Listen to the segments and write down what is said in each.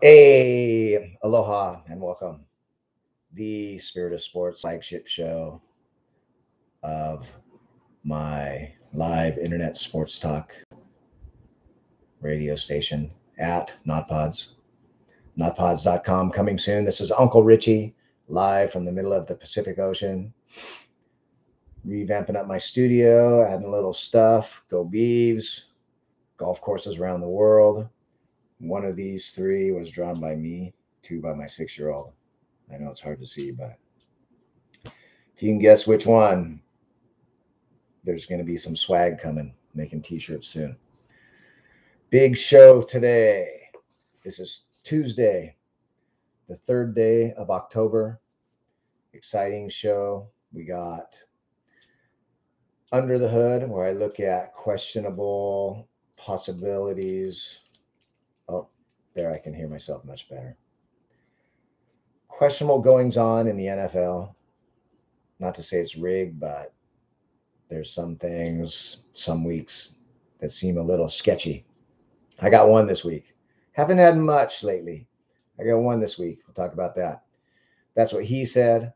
Hey, aloha and welcome. The Spirit of Sports flagship show of my live internet sports talk radio station at NotPods. NotPods.com coming soon. This is Uncle Richie live from the middle of the Pacific Ocean. Revamping up my studio, adding a little stuff. Go Beavs. Golf courses around the world. One of these three was drawn by me, two by my 6-year old. I know it's hard to see, but if you can guess which one, there's going to be some swag coming, making t-shirts soon. Big show today. This is Tuesday, the third day of October. Exciting show. We got Under the Hood, where I look at questionable possibilities. Oh, there I can hear myself much better. Questionable goings on in the NFL. Not to say it's rigged, but there's some things, some weeks that seem a little sketchy. I got one this week. Haven't had much lately. I got one this week. We'll talk about that. That's what he said.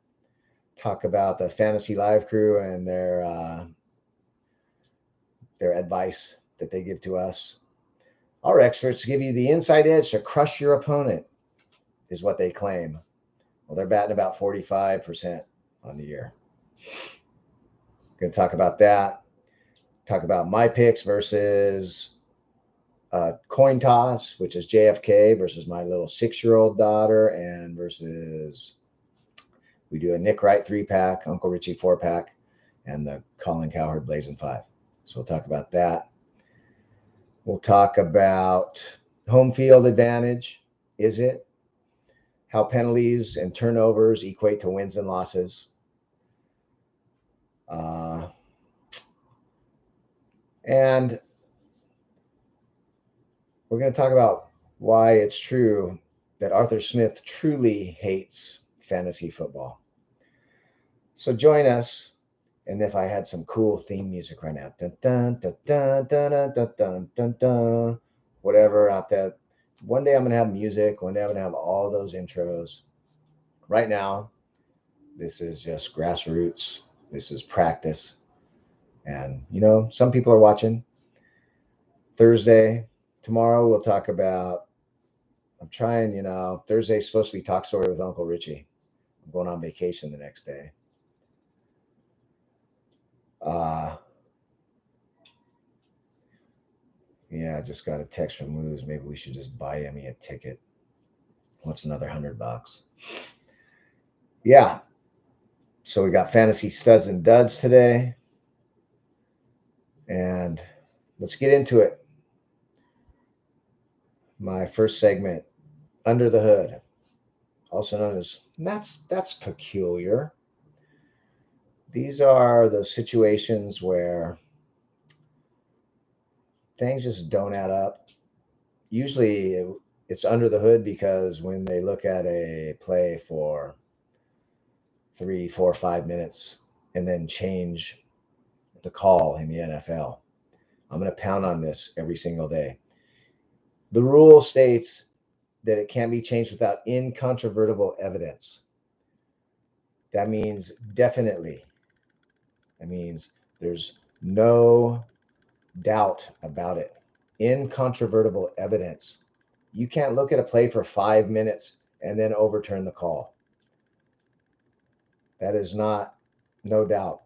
Talk about the Fantasy Live crew and their advice that they give to us. Our experts give you the inside edge to crush your opponent, is what they claim. Well, they're batting about 45% on the year. Going to talk about that. Talk about my picks versus coin toss, which is JFK versus my little 6-year-old daughter, and versus we do a Nick Wright 3-pack, Uncle Richie 4-pack, and the Colin Cowherd Blazing 5. So we'll talk about that. We'll talk about home field advantage. Is it? How penalties and turnovers equate to wins and losses. And we're going to talk about why it's true that Arthur Smith truly hates fantasy football. So join us. And if I had some cool theme music right now, dun, dun, dun, dun, dun, dun, dun, dun, dun, whatever, out there. One day I'm going to have music. One day I'm going to have all those intros. Right now, this is just grassroots. This is practice. And, some people are watching. Thursday, tomorrow, we'll talk about, I'm trying, Thursday's supposed to be Talk Story with Uncle Richie. I'm going on vacation the next day. Yeah, I just got a text from Moose. Maybe we should just buy Emmy a ticket. What's another $100? Yeah. So we got fantasy studs and duds today. And let's get into it. My first segment, Under the Hood, also known as That's Peculiar. These are the situations where things just don't add up. Usually it's under the hood because when they look at a play for 3, 4, 5 minutes and then change the call in the NFL. I'm going to pound on this every single day. The rule states that it can't be changed without incontrovertible evidence. That means definitely. That means there's no doubt about it. Incontrovertible evidence. You can't look at a play for 5 minutes and then overturn the call. That is not, no doubt.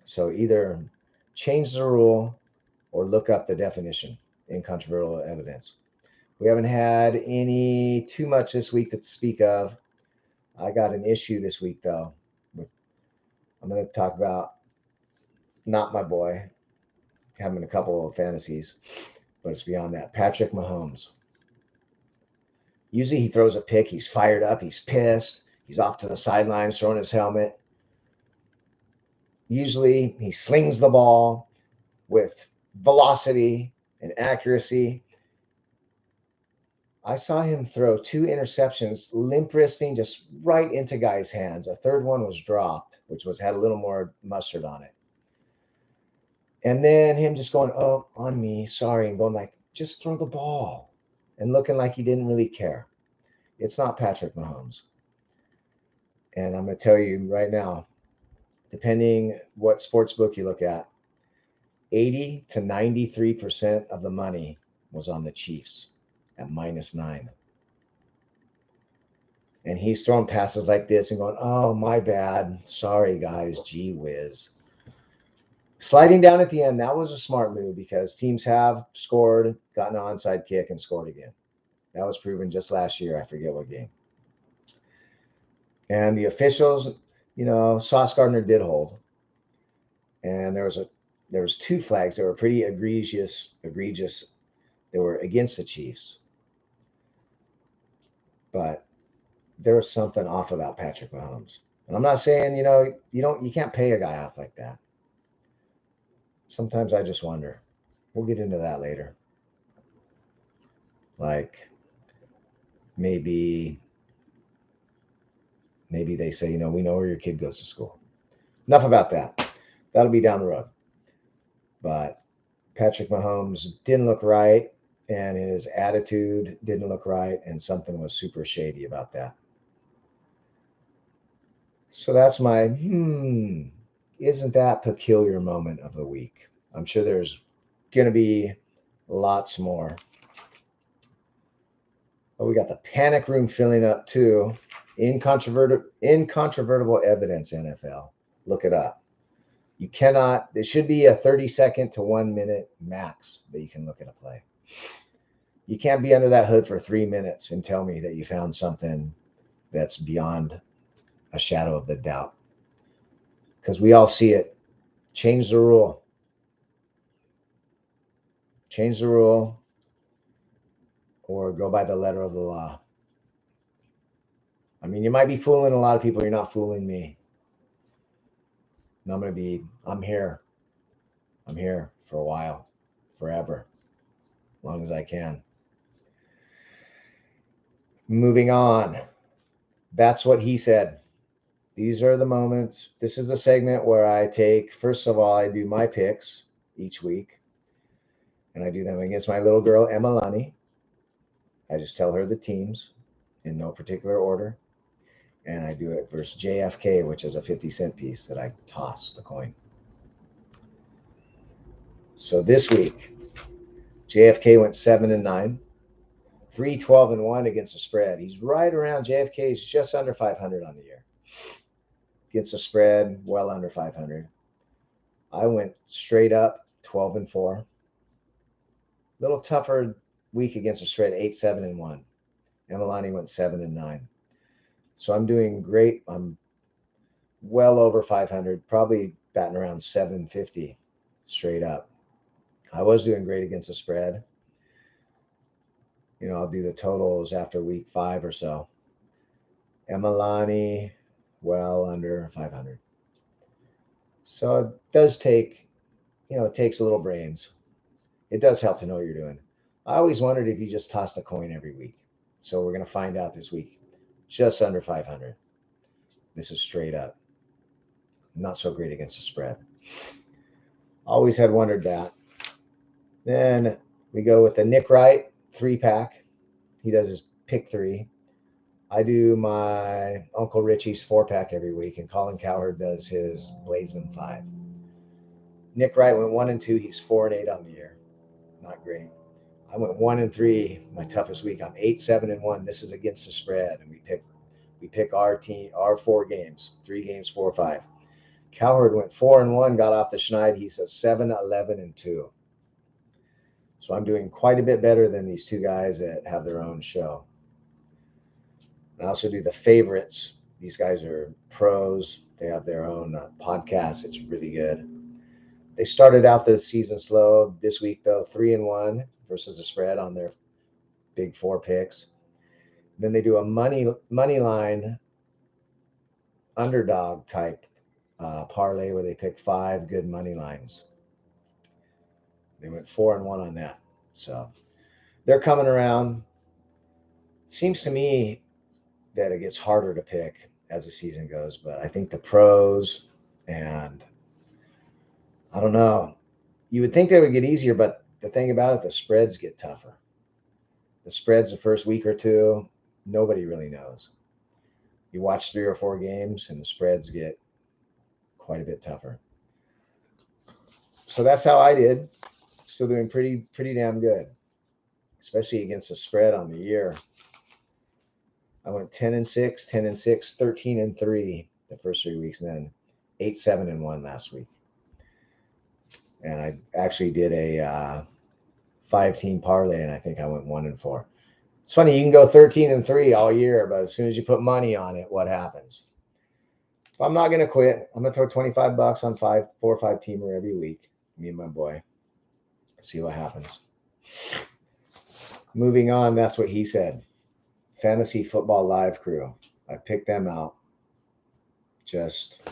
So either change the rule or look up the definition, incontrovertible evidence. We haven't had any too much this week to speak of. I got an issue this week though. I'm going to talk about not my boy, having a couple of fantasies, but it's beyond that. Patrick Mahomes. Usually he throws a pick, he's fired up, he's pissed, he's off to the sidelines throwing his helmet. Usually he slings the ball with velocity and accuracy. I saw him throw 2 interceptions, limp wristing, just right into guys' hands. A third one was dropped, which had a little more mustard on it. And then him just going, oh, on me, sorry, and going like, just throw the ball. and looking like he didn't really care. It's not Patrick Mahomes. And I'm going to tell you right now, depending what sports book you look at, 80 to 93% of the money was on the Chiefs at -9. And he's throwing passes like this and going, oh, my bad. Sorry, guys. Gee whiz. Sliding down at the end, that was a smart move because teams have scored, gotten an onside kick, and scored again. That was proven just last year. I forget what game. And the officials, Sauce Gardner did hold. And there was 2 flags that were pretty egregious. They were against the Chiefs. But there was something off about Patrick Mahomes. And I'm not saying, you can't pay a guy off like that. Sometimes I just wonder. We'll get into that later. Like maybe they say, we know where your kid goes to school. Enough about that. That'll be down the road. But Patrick Mahomes didn't look right, and his attitude didn't look right, and something was super shady about that. So that's my isn't that peculiar moment of the week. I'm sure there's going to be lots more. Oh, we got the panic room filling up too. Incontrovertible evidence, NFL. Look it up. You cannot, it should be a 30-second to 1 minute max that you can look at a play. You can't be under that hood for 3 minutes and tell me that you found something that's beyond a shadow of the doubt. Because we all see it. Change the rule. Change the rule or go by the letter of the law. I mean, you might be fooling a lot of people. You're not fooling me. And I'm here. I'm here for a while, forever, as long as I can. Moving on. That's what he said. These are the moments. This is a segment where I take, first of all, I do my picks each week. And I do them against my little girl, Emalani. I just tell her the teams in no particular order. And I do it versus JFK, which is a 50-cent piece that I toss the coin. So this week, JFK went 7-9, 3-12-1 against the spread. He's right around JFK's just under 500 on the year. Against the spread, well under 500. I went straight up 12-4. Little tougher week against the spread, 8-7-1. Emalani went 7-9. So I'm doing great. I'm well over 500, probably batting around 750 straight up. I was doing great against the spread. I'll do the totals after week 5 or so. Emalani, well under 500. So it does take, it takes a little brains. It does help to know what you're doing. I always wondered if you just tossed a coin every week. So we're going to find out this week. Just under 500. This is straight up. Not so great against the spread. Always had wondered that. Then we go with the Nick Wright 3-pack. He does his pick 3. I do my Uncle Richie's 4-pack every week, and Colin Cowherd does his Blazing 5. Nick Wright went 1-2. He's 4-8 on the year. Not great. I went 1-3, my toughest week. I'm 8-7-1. This is against the spread, and we pick our team, our 4 games, 3 games, 4 or 5. Cowherd went 4-1, got off the schneid. He's a 7-11-2. So I'm doing quite a bit better than these 2 guys that have their own show. I also do the favorites. These guys are pros. They have their own podcast. It's really good. They started out the season slow. This week, though, 3-1 versus the spread on their big 4 picks. Then they do a money line underdog type parlay where they pick 5 good money lines. They went 4-1 on that. So they're coming around. Seems to me that it gets harder to pick as the season goes, but I think the pros and I don't know. You would think they would get easier, but the thing about it, the spreads get tougher. The spreads the first week or two, nobody really knows. You watch 3 or 4 games and the spreads get quite a bit tougher. So that's how I did. Still doing pretty damn good, especially against the spread on the year. I went 10-6, 10-6, 13-3 the first 3 weeks, and then 8-7-1 last week. And I actually did a 5-team parlay, and I think I went 1-4. It's funny, you can go 13-3 all year, but as soon as you put money on it, what happens? I'm not going to quit. I'm going to throw $25 on 4 or 5 teamer every week. Me and my boy. See what happens. Moving on, that's what he said. Fantasy Football Live crew. I picked them out. Just,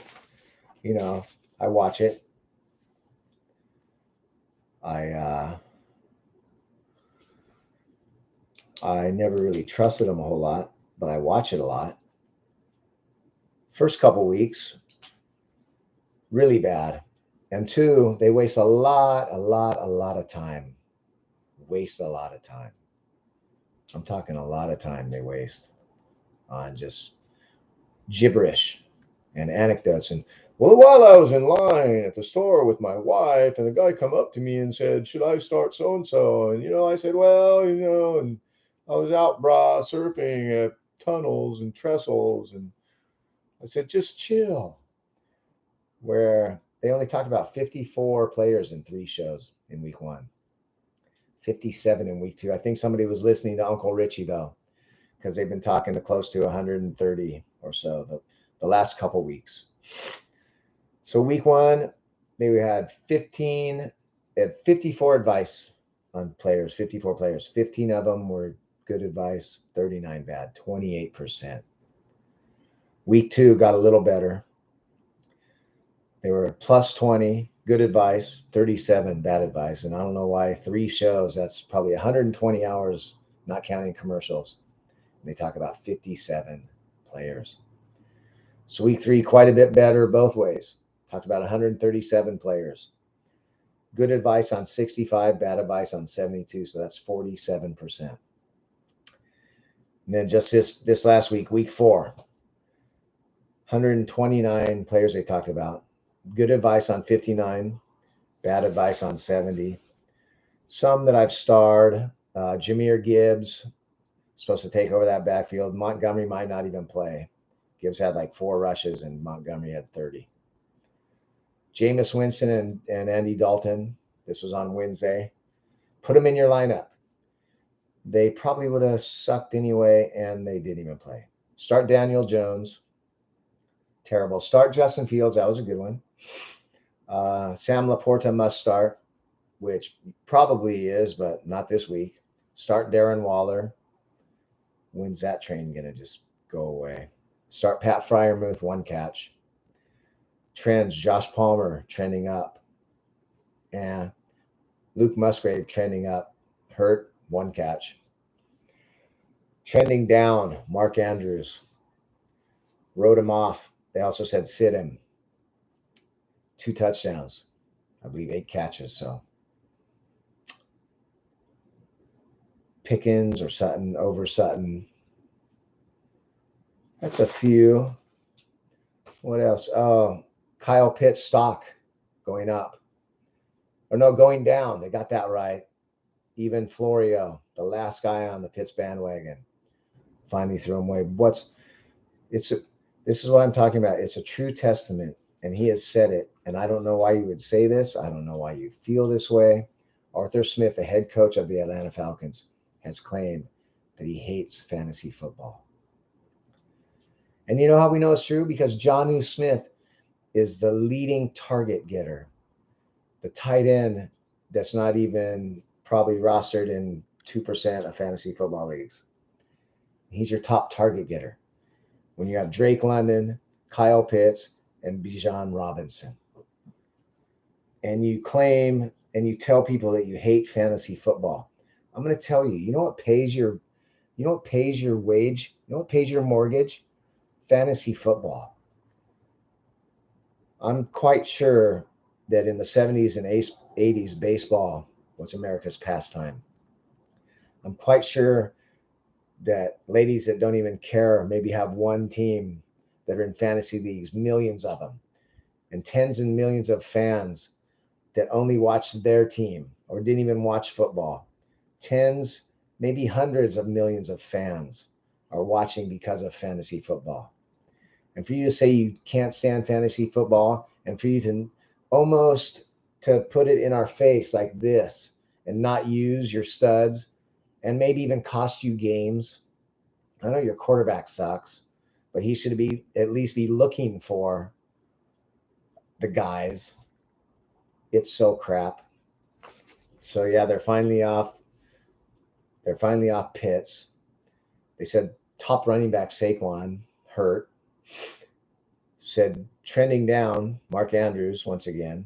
I watch it. I never really trusted them a whole lot, but I watch it a lot. First couple weeks, really bad. And 2, they waste a lot of time. Waste a lot of time. I'm talking a lot of time they waste on just gibberish and anecdotes. And, well, while I was in line at the store with my wife, and the guy come up to me and said, should I start so-and-so? And, I said, well, and I was out surfing at tunnels and trestles. And I said, just chill. Where they only talked about 54 players in 3 shows in week 1. 57 in week 2. I think somebody was listening to Uncle Richie, though, because they've been talking to close to 130 or so the last couple weeks. So week 1, they had 54 advice on players, 54 players. 15 of them were good advice, 39 bad, 28%. Week 2 got a little better. They were plus 20, good advice, 37 bad advice. And I don't know why 3 shows, that's probably 120 hours, not counting commercials. And they talk about 57 players. So week 3, quite a bit better both ways. Talked about 137 players. Good advice on 65, bad advice on 72. So that's 47%. And then just this last week, week 4, 129 players they talked about. Good advice on 59, bad advice on 70. Some that I've starred. Jahmyr Gibbs, supposed to take over that backfield. Montgomery might not even play. Gibbs had like 4 rushes and Montgomery had 30. Jameis Winston and Andy Dalton. This was on Wednesday. Put them in your lineup. They probably would have sucked anyway, and they didn't even play. Start Daniel Jones. Terrible. Start Justin Fields. That was a good one. Sam Laporta must start, which probably is, but not this week. Start Darren Waller. When's that train going to just go away? Start Pat Freiermuth, 1 catch. Trends, Josh Palmer trending up. And Luke Musgrave trending up. Hurt, 1 catch. Trending down, Mark Andrews. Wrote him off. They also said sit him. 2 touchdowns. I believe 8 catches. So Pickens or Sutton over Sutton. That's a few. What else? Oh, Kyle Pitts stock going up. Or no, going down. They got that right. Even Florio, the last guy on the Pitts bandwagon, finally threw him away. This is what I'm talking about. It's a true testament, and he has said it. And I don't know why you would say this. I don't know why you feel this way. Arthur Smith, the head coach of the Atlanta Falcons, has claimed that he hates fantasy football. And you know how we know it's true? Because Jonnu Smith is the leading target getter, the tight end that's not even probably rostered in 2% of fantasy football leagues. He's your top target getter. When you have Drake London, Kyle Pitts, and Bijan Robinson. And you claim and you tell people that you hate fantasy football. I'm going to tell you, you know what pays your wage? You know what pays your mortgage? Fantasy football. I'm quite sure that in the 70s and 80s, baseball was America's pastime. I'm quite sure that ladies that don't even care, maybe have one team that are in fantasy leagues, millions of them, and tens and millions of fans that only watched their team or didn't even watch football. Tens, maybe hundreds of millions of fans are watching because of fantasy football. And for you to say you can't stand fantasy football, and for you to almost to put it in our face like this and not use your studs and maybe even cost you games. I know your quarterback sucks, but he should be at least be looking for the guys. It's so crap. So yeah, they're finally off. They're finally off Pitts. They said top running back Saquon hurt. Said trending down Mark Andrews once again.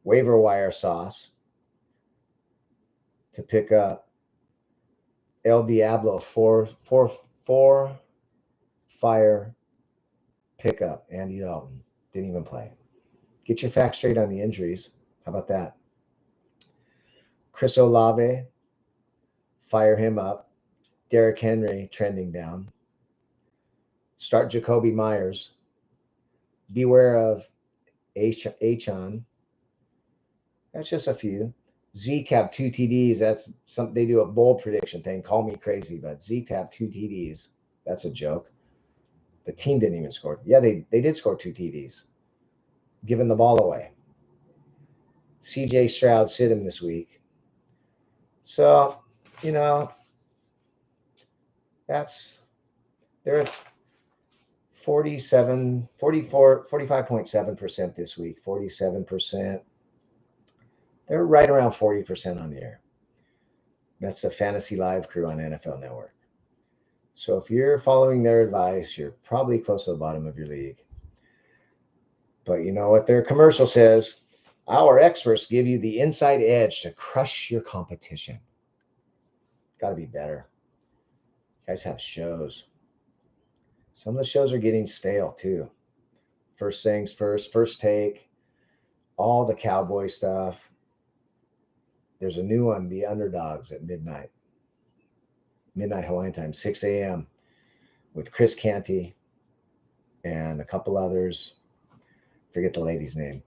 Waiver wire sauce to pick up El Diablo four fire pickup. Andy Dalton didn't even play. Get your facts straight on the injuries. How about that? Chris Olave, fire him up. Derrick Henry trending down. Start Jacoby Myers. Beware of Achon. That's just a few. Zeke have 2 TDs. That's something they do a bold prediction thing. Call me crazy, but Zeke have 2 TDs. That's a joke. The team didn't even score. Yeah, they did score 2 TDs, giving the ball away. CJ Stroud sit him this week. So, that's they're at 45.7% this week, 47%. They're right around 40% on the air. That's the Fantasy Live crew on NFL Network. So if you're following their advice, you're probably close to the bottom of your league. But you know what their commercial says? Our experts give you the inside edge to crush your competition. Got to be better. You guys have shows. Some of the shows are getting stale too. First things first, first take, all the cowboy stuff. There's a new one, The Underdogs at midnight Hawaiian time, 6 a.m. with Chris Canty and a couple others. Forget the lady's name.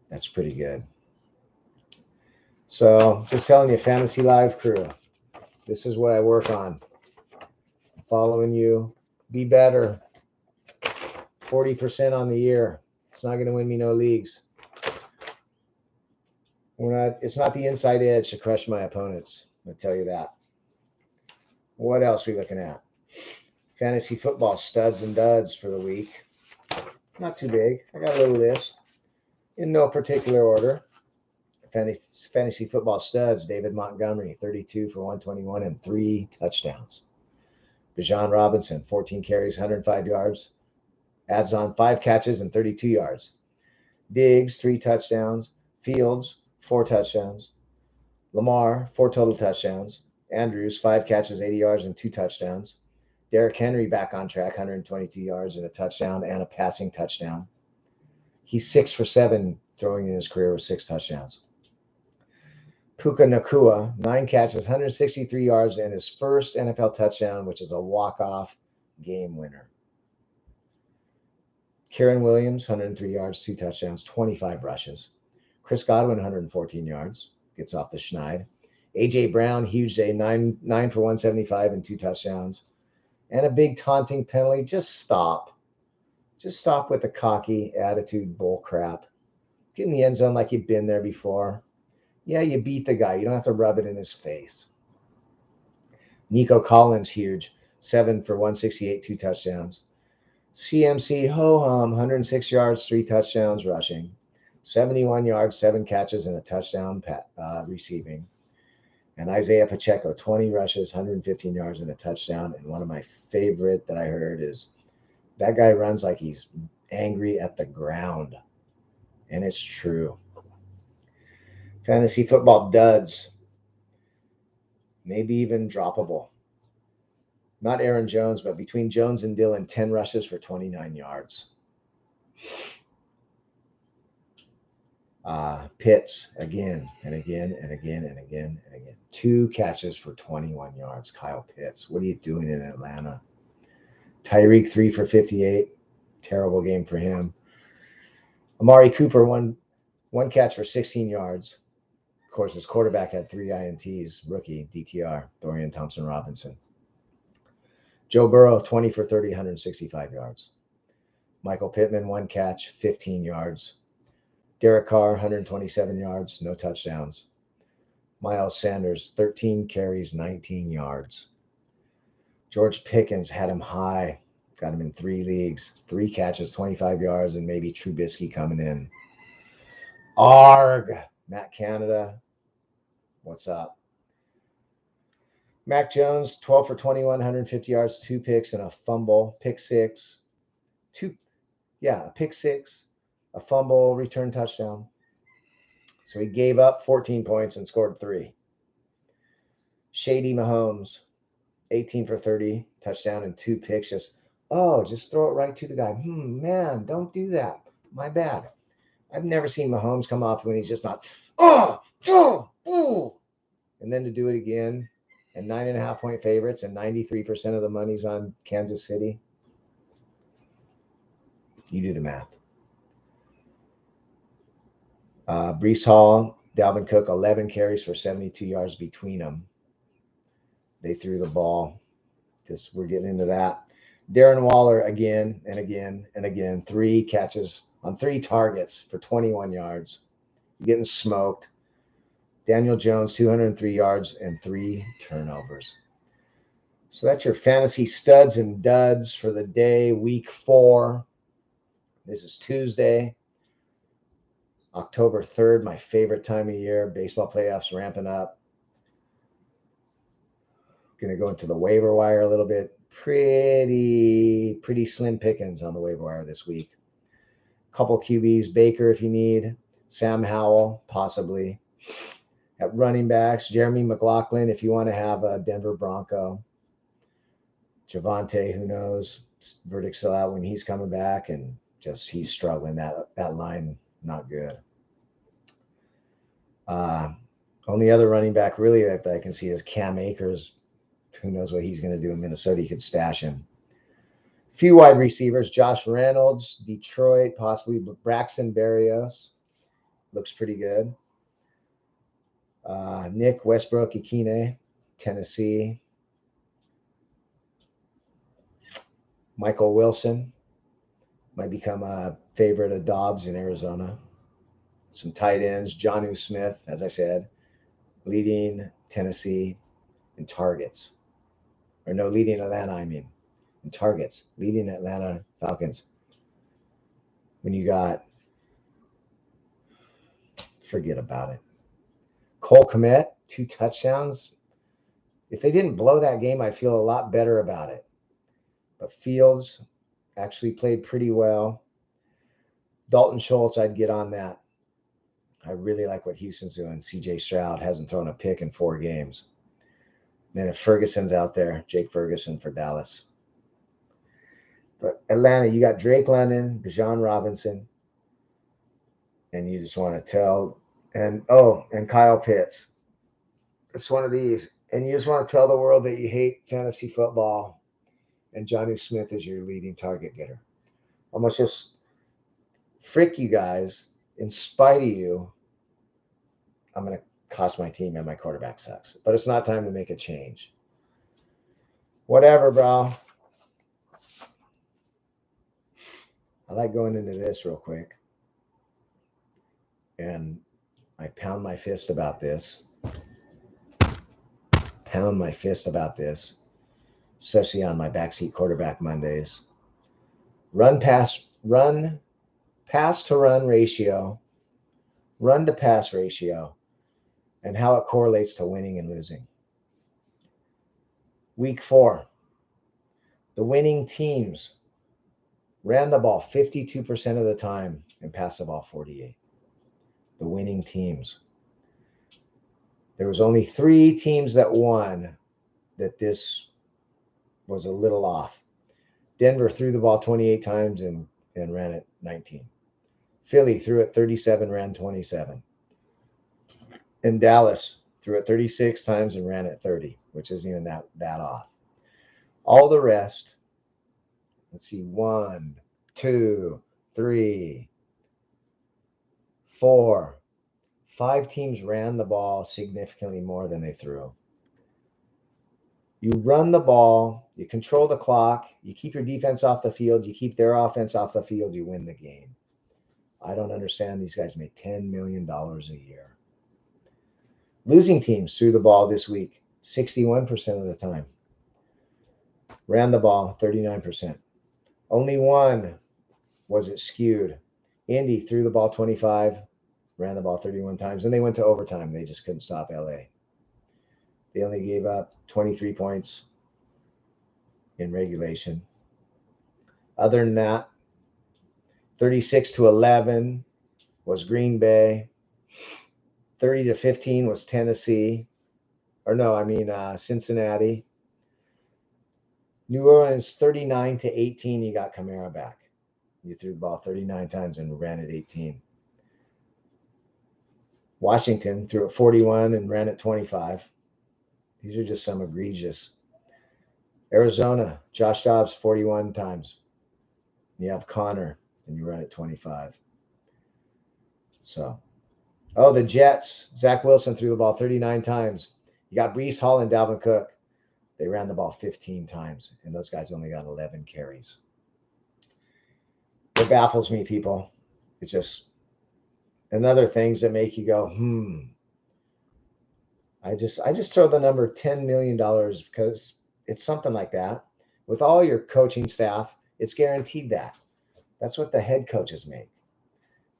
That's pretty good. So just telling you, Fantasy Live crew, this is what I work on. I'm following you. Be better. 40% on the year. It's not going to win me no leagues. It's not the inside edge to crush my opponents. I'll tell you that. What else are we looking at? Fantasy football studs and duds for the week. Not too big. I got a little list in no particular order. Fantasy football studs, David Montgomery, 32 for 121 and 3 touchdowns. Bijan Robinson, 14 carries, 105 yards. Adds on 5 catches and 32 yards. Diggs, 3 touchdowns. Fields, 4 touchdowns. Lamar, 4 total touchdowns. Andrews, 5 catches, 80 yards, and 2 touchdowns. Derrick Henry back on track, 122 yards and a touchdown and a passing touchdown. He's 6 for 7 throwing in his career with 6 touchdowns. Puka Nacua, 9 catches, 163 yards, and his first NFL touchdown, which is a walk-off game winner. Kieran Williams, 103 yards, 2 touchdowns, 25 rushes. Chris Godwin, 114 yards, gets off the schneid. A.J. Brown, huge day, 9 for 175 and 2 touchdowns. And a big taunting penalty. Just stop. Just stop with the cocky attitude bull crap. Get in the end zone like you've been there before. Yeah, you beat the guy. You don't have to rub it in his face. Nico Collins, huge, 7 for 168, 2 touchdowns. CMC, ho-hum, 106 yards, 3 touchdowns rushing. 71 yards, 7 catches, and a touchdown receiving. And Isaiah Pacheco, 20 rushes, 115 yards, and a touchdown. And one of my favorite that I heard is that guy runs like he's angry at the ground. And it's true. Fantasy football duds. Maybe even droppable. Not Aaron Jones, but between Jones and Dillon, 10 rushes for 29 yards. Pitts again and again and again and again and again. 2 catches for 21 yards. Kyle Pitts. What are you doing in Atlanta? Tyreek 3 for 58. Terrible game for him. Amari Cooper, one catch for 16 yards. Of course, his quarterback had 3 INTs. Rookie, DTR, Dorian Thompson-Robinson. Joe Burrow, 20 for 30, 165 yards. Michael Pittman, 1 catch, 15 yards. Derek Carr, 127 yards, no touchdowns. Miles Sanders, 13 carries, 19 yards. George Pickens had him high, got him in 3 leagues, 3 catches, 25 yards, and maybe Trubisky coming in. Arg, Matt Canada, what's up? Mac Jones, 12 for 21, 150 yards, 2 picks, and a fumble. Pick 6. A pick 6, a fumble, return touchdown. So he gave up 14 points and scored 3. Shady Mahomes, 18 for 30, touchdown and 2 picks. Just throw it right to the guy. Man, don't do that. My bad. I've never seen Mahomes come off when he's just not, and then to do it again, and 9.5-point favorites, and 93% of the money's on Kansas City. You do the math. Breece Hall, Dalvin Cook, 11 carries for 72 yards between them. They threw the ball. We're getting into that. Darren Waller again and again and again. 3 catches on 3 targets for 21 yards. You're getting smoked. Daniel Jones, 203 yards and 3 turnovers. So that's your fantasy studs and duds for the day, week 4. This is Tuesday, October 3rd, my favorite time of year. Baseball playoffs ramping up. Going to go into the waiver wire a little bit. Pretty slim pickings on the waiver wire this week. Couple QBs, Baker if you need, Sam Howell possibly. At running backs, Jeremy McLaughlin if you want to have a Denver Bronco. Javonte, who knows? Verdict's still out when he's coming back, and he's struggling. That line, not good. Only other running back really that I can see is Cam Akers. Who knows what he's going to do in Minnesota? You could stash him. Few wide receivers, Josh Reynolds, Detroit, possibly Braxton Berrios. Looks pretty good. Nick Westbrook-Ikhine, Tennessee. Michael Wilson might become a favorite of Dobbs in Arizona. Some tight ends, Jonnu Smith, as I said, leading Tennessee in targets. Leading Atlanta, in targets. Leading Atlanta Falcons. When you got, forget about it. Cole Kmet, 2 touchdowns. If they didn't blow that game, I'd feel a lot better about it. But Fields actually played pretty well. Dalton Schultz, I'd get on that. I really like what Houston's doing. CJ Stroud hasn't thrown a pick in 4 games. Then if Ferguson's out there, Jake Ferguson for Dallas. But Atlanta, you got Drake London, Bijan Robinson, and you just want to tell, and Kyle Pitts. It's one of these. And you just want to tell the world that you hate fantasy football, and Jonnu Smith is your leading target getter. Almost just frick you guys. In spite of you, I'm going to cost my team and my quarterback sucks. But it's not time to make a change. Whatever, bro. I like going into this real quick. And I pound my fist about this. Especially on my backseat quarterback Mondays. Run to run ratio, run to pass ratio, and how it correlates to winning and losing. Week 4, the winning teams ran the ball 52% of the time and passed the ball 48%. The winning teams. There was only 3 teams that won that this was a little off. Denver threw the ball 28 times and ran it 19. Philly threw it 37, ran 27. And Dallas threw it 36 times and ran it 30, which isn't even that off. All the rest, let's see, 1, 2, 3, 4, 5 teams ran the ball significantly more than they threw. You run the ball, you control the clock, you keep your defense off the field, you keep their offense off the field, you win the game. I don't understand. These guys make $10 million a year. Losing teams threw the ball this week 61% of the time. Ran the ball 39%. Only one was it skewed. Indy threw the ball 25, ran the ball 31 times, and they went to overtime. They just couldn't stop LA. They only gave up 23 points in regulation. Other than that, 36-11 was Green Bay. 30-15 was Tennessee. Cincinnati. New Orleans 39-18. You got Kamara back. You threw the ball 39 times and ran it 18. Washington threw it 41 and ran it 25. These are just some egregious. Arizona, Josh Dobbs 41 times. You have Connor and you run it 25. So, the Jets, Zach Wilson threw the ball 39 times. You got Breece Hall and Dalvin Cook. They ran the ball 15 times, and those guys only got 11 carries. It baffles me, people. It's just another things that make you go, I just throw the number $10 million because it's something like that. With all your coaching staff, it's guaranteed that. That's what the head coaches make.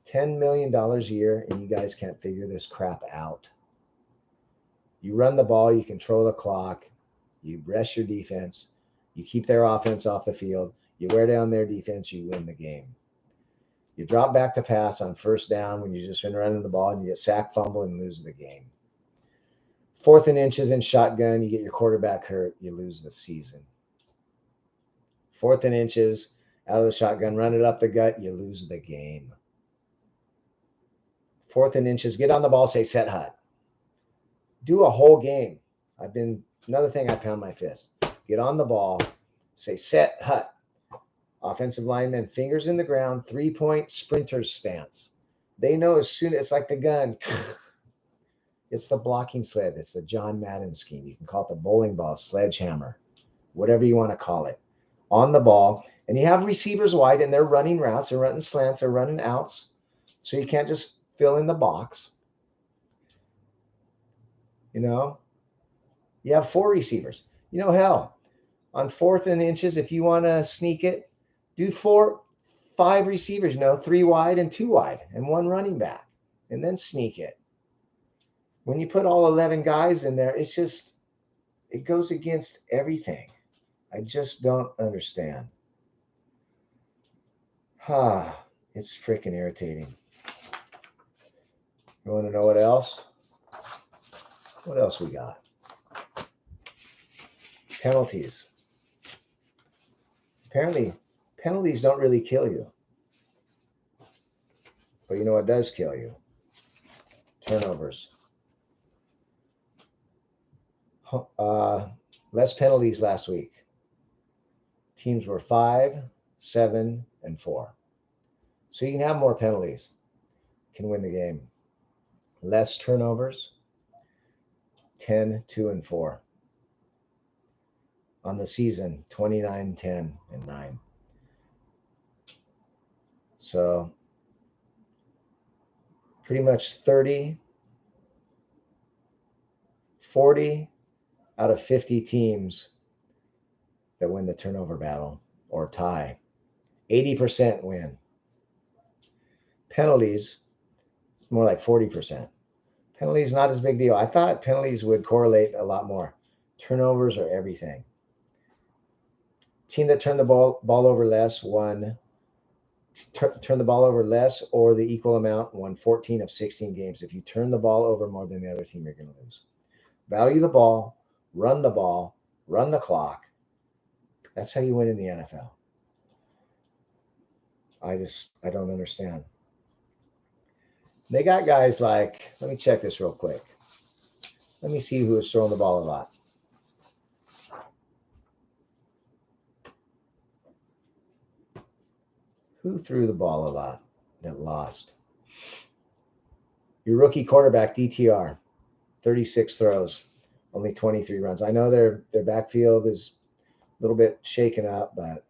$10 million a year, and you guys can't figure this crap out. You run the ball, you control the clock, you rest your defense, you keep their offense off the field, you wear down their defense, you win the game. You drop back to pass on first down when you've just been running the ball and you get sacked, fumble, and lose the game. 4th and inches in shotgun, you get your quarterback hurt, you lose the season. 4th and inches out of the shotgun, run it up the gut, you lose the game. 4th and inches, get on the ball, say set hut. Do a whole game. Another thing I pound my fist. Get on the ball, say set hut. Offensive linemen, fingers in the ground, 3-point sprinter's stance. They know as soon it's like the gun. It's the blocking sled. It's the John Madden scheme. You can call it the bowling ball, sledgehammer, whatever you want to call it. On the ball, and you have receivers wide, and they're running routes, they're running slants, they're running outs. So you can't just fill in the box. You have 4 receivers. Hell, on 4th and inches, if you want to sneak it, do 5 receivers, 3 wide and 2 wide and 1 running back, and then sneak it. When you put all 11 guys in there, it goes against everything. I just don't understand. It's freaking irritating. You want to know what else? What else we got? Penalties. Apparently, penalties don't really kill you. But you know what does kill you? Turnovers. Less penalties last week. Teams were 5, 7, and 4. So you can have more penalties. Can win the game. Less turnovers. 10, 2, and 4. On the season, 29, 10, and 9. So pretty much 40 out of 50 teams that win the turnover battle or tie. 80% win. Penalties, it's more like 40%. Penalties not as big deal. I thought penalties would correlate a lot more. Turnovers are everything. Team that turned the ball over less won. Turn the ball over less or the equal amount won 14 of 16 games. If you turn the ball over more than the other team, you're going to lose. Value the ball, run the clock. That's how you win in the NFL. I don't understand. They got guys like, let me check this real quick. Let me see who was throwing the ball a lot. Who threw the ball a lot that lost? Your rookie quarterback, DTR, 36 throws, only 23 runs. I know their backfield is a little bit shaken up, but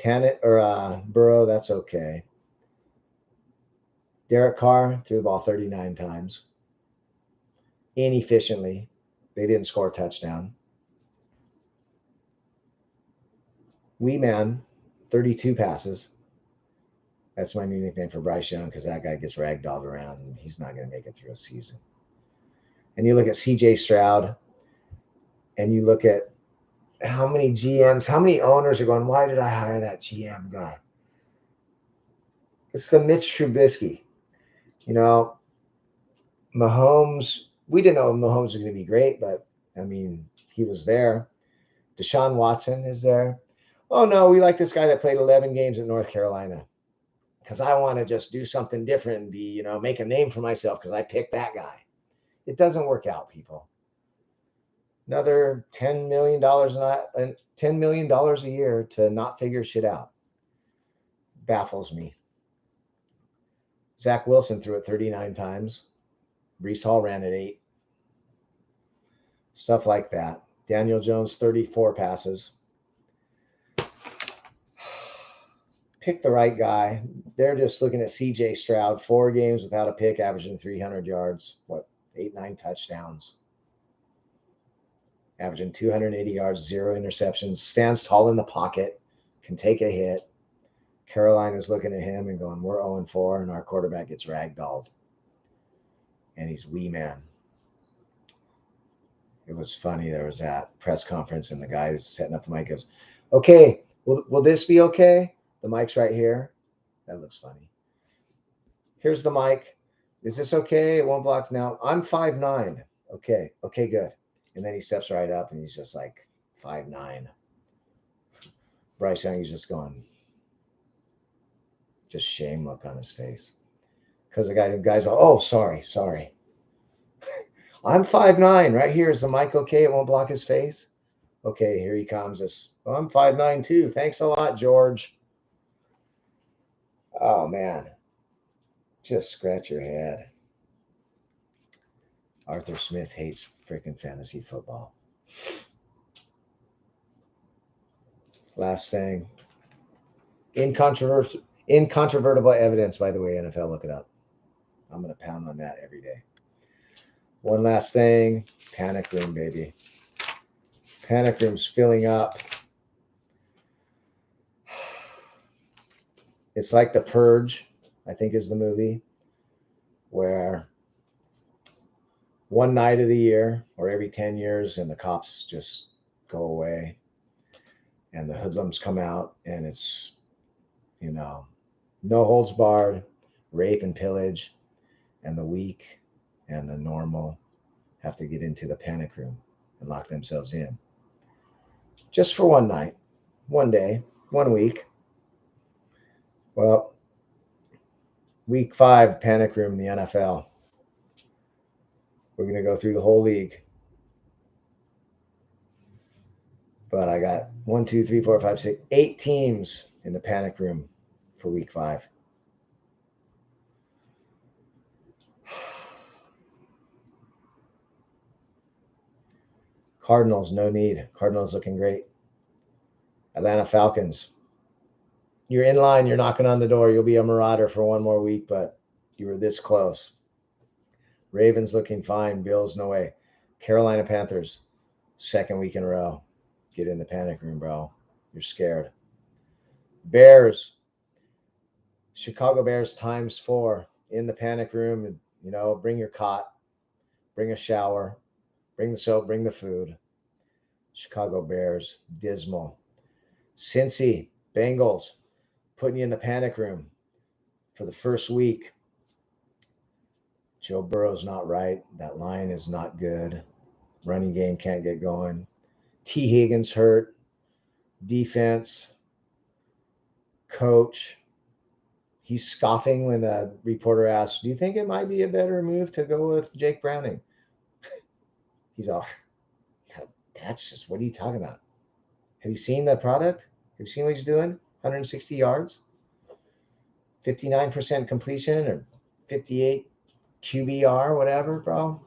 Burrow, that's okay. Derek Carr threw the ball 39 times. Inefficiently. They didn't score a touchdown. Wee Man, 32 passes. That's my new nickname for Bryce Young because that guy gets ragdolled around and he's not going to make it through a season. And you look at CJ Stroud and you look at how many GMs, how many owners are going, why did I hire that GM guy? It's the Mitch Trubisky. You know, Mahomes, we didn't know Mahomes was going to be great, but I mean, he was there. Deshaun Watson is there. Oh, no, we like this guy that played 11 games in North Carolina because I want to just do something different and be, make a name for myself because I picked that guy. It doesn't work out, people. Another $10 million $10 million a year to not figure shit out. Baffles me. Zach Wilson threw it 39 times. Breece Hall ran it 8. Stuff like that. Daniel Jones, 34 passes. Pick the right guy. They're just looking at CJ Stroud, 4 games without a pick, averaging 300 yards. 8, 9 touchdowns. Averaging 280 yards, 0 interceptions. Stands tall in the pocket. Can take a hit. Carolina's looking at him and going, we're 0-4, and our quarterback gets ragdolled. And he's Wee Man. It was funny. There was that press conference, and the guy's setting up the mic goes, okay, will this be okay? The mic's right here. That looks funny. Here's the mic. Is this okay? It won't block now. I'm 5'9". Okay, good. And then he steps right up, and he's just like 5'9". Bryce Young is just going, just shame look on his face. Because the guy's like, oh, sorry. I'm 5'9". Right here. Is the mic okay? It won't block his face? Okay, here he comes. I'm 5'9" too. Thanks a lot, George. Oh, man. Just scratch your head. Arthur Smith hates freaking fantasy football. Last thing. Incontrovertible evidence, by the way, NFL, look it up. I'm going to pound on that every day. One last thing. Panic room, baby. Panic room's filling up. It's like The Purge, I think is the movie, where one night of the year or every 10 years and the cops just go away and the hoodlums come out and it's, no holds barred, rape and pillage, and the weak and the normal have to get into the panic room and lock themselves in. Just for one night, one day, 1 week. Well, week 5, panic room in the NFL. We're going to go through the whole league. But I got 1, 2, 3, 4, 5, 6, 8 teams in the panic room for week 5. Cardinals, no need. Cardinals looking great. Atlanta Falcons. You're in line. You're knocking on the door. You'll be a marauder for 1 more week, but you were this close. Ravens looking fine. Bills, no way. Carolina Panthers, 2nd week in a row. Get in the panic room, bro. You're scared. Bears. Chicago Bears ×4 in the panic room. And, bring your cot. Bring a shower. Bring the soap. Bring the food. Chicago Bears, dismal. Cincy, Bengals, putting you in the panic room for the first week. Joe Burrow's not right. That line is not good. Running game can't get going. T. Higgins hurt. Defense, coach, He's scoffing when the reporter asks, "Do you think it might be a better move to go with Jake Browning?" He's all, "That's just, what are you talking about? Have you seen the product? Have you seen what he's doing? 160 yards, 59% completion, or 58 QBR, whatever, bro.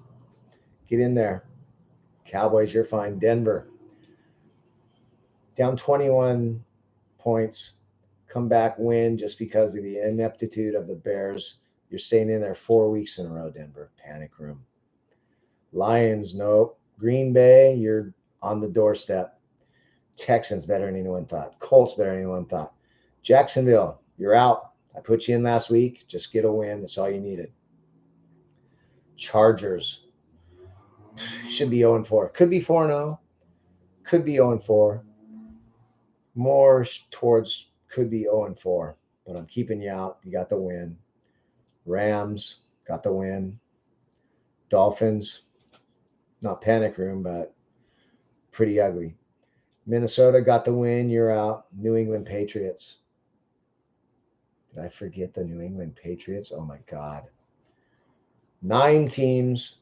Get in there. Cowboys, you're fine. Denver, down 21 points. Comeback win just because of the ineptitude of the Bears. You're staying in there 4 weeks in a row, Denver. Panic room. Lions, nope. Green Bay, you're on the doorstep. Texans, better than anyone thought. Colts, better than anyone thought. Jacksonville, you're out. I put you in last week. Just get a win. That's all you needed. Chargers, should be 0-4. Could be 4-0. Could be 0-4. More towards could be 0-4. But I'm keeping you out. You got the win. Rams, got the win. Dolphins, not panic room, but pretty ugly. Minnesota got the win. You're out. New England Patriots. Did I forget the New England Patriots? Oh my God. 9 teams.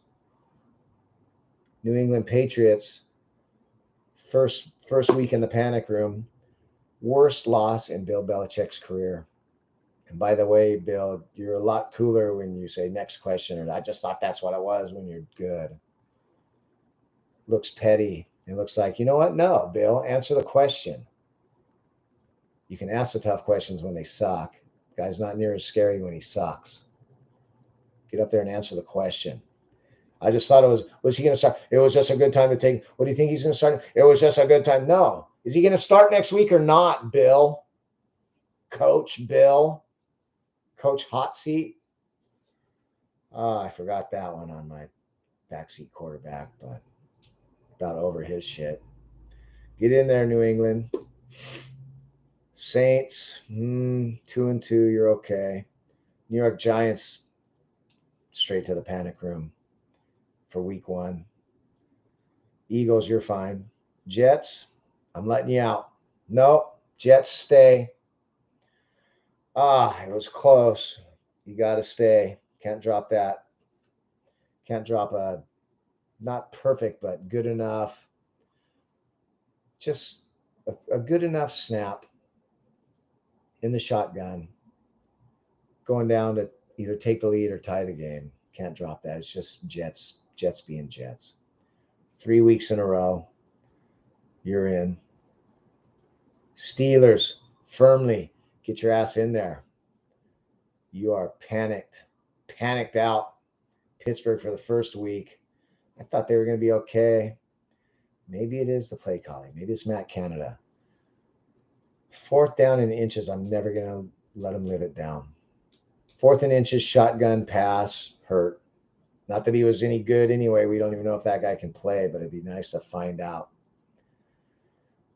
New England Patriots. First week in the panic room. Worst loss in Bill Belichick's career. And by the way, Bill, you're a lot cooler when you say next question, or I just thought that's what it was, when you're good. Looks petty. It looks like, you know what? No, Bill, answer the question. You can ask the tough questions when they suck. The guy's not near as scary when he sucks. Get up there and answer the question. I just thought was he going to start? It was just a good time to take. What do you think he's going to start? It was just a good time. No. Is he going to start next week or not, Bill? Coach Bill? Coach Hot Seat? Oh, I forgot that one on my backseat quarterback, but about over his shit. Get in there, New England. Saints, 2-2, you're okay. New York Giants, straight to the panic room for week 1. Eagles, you're fine. Jets, I'm letting you out. Nope, Jets stay. It was close. You got to stay. Can't drop that. Can't drop a not perfect, but good enough. Just a good enough snap in the shotgun. Going down to either take the lead or tie the game. Can't drop that. It's just Jets being Jets. 3 weeks in a row. You're in. Steelers, firmly get your ass in there. You are panicked out. Pittsburgh for the first week. I thought they were going to be okay. Maybe it is the play calling. Maybe it's Matt Canada. 4th down in inches, I'm never going to let him live it down. 4th and inches, shotgun pass, hurt. Not that he was any good anyway. We don't even know if that guy can play, but it'd be nice to find out.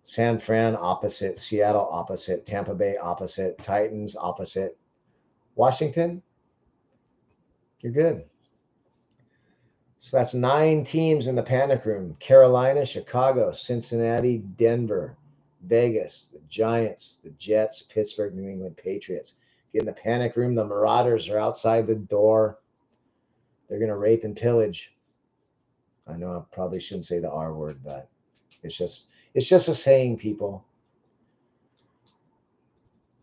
San Fran, opposite. Seattle, opposite. Tampa Bay, opposite. Titans, opposite. Washington, you're good. So that's 9 teams in the panic room. Carolina, Chicago, Cincinnati, Denver, Vegas, the Giants, the Jets, Pittsburgh, New England Patriots. Get in the panic room. The Marauders are outside the door. They're going to rape and pillage. I know I probably shouldn't say the R word, but it's just a saying, people.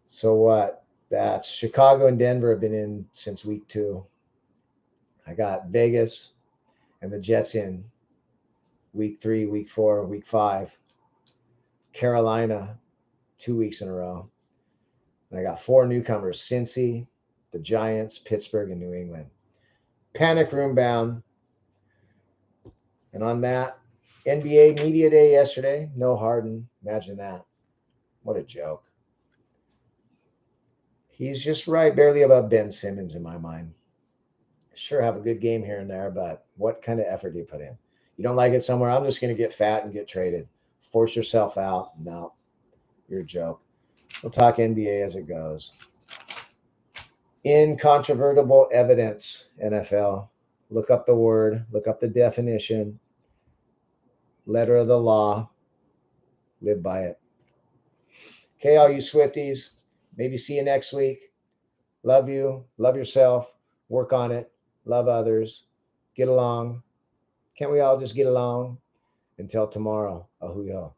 So what? That's Chicago and Denver have been in since week 2. I got Vegas and the Jets in week 3, week 4, week 5. Carolina, 2 weeks in a row. And I got 4 newcomers: Cincy, the Giants, Pittsburgh, and New England. Panic room bound. And on that, NBA Media Day yesterday, no Harden. Imagine that. What a joke. He's just right, barely above Ben Simmons in my mind. Sure, have a good game here and there, but what kind of effort do you put in? You don't like it somewhere, I'm just going to get fat and get traded. Force yourself out. No, you're a joke. We'll talk NBA as it goes. Incontrovertible evidence, NFL. Look up the word, look up the definition, letter of the law, live by it. Okay, all you Swifties, maybe see you next week. Love you. Love yourself. Work on it. Love others. Get along. Can't we all just get along? Until tomorrow. Ahuyo.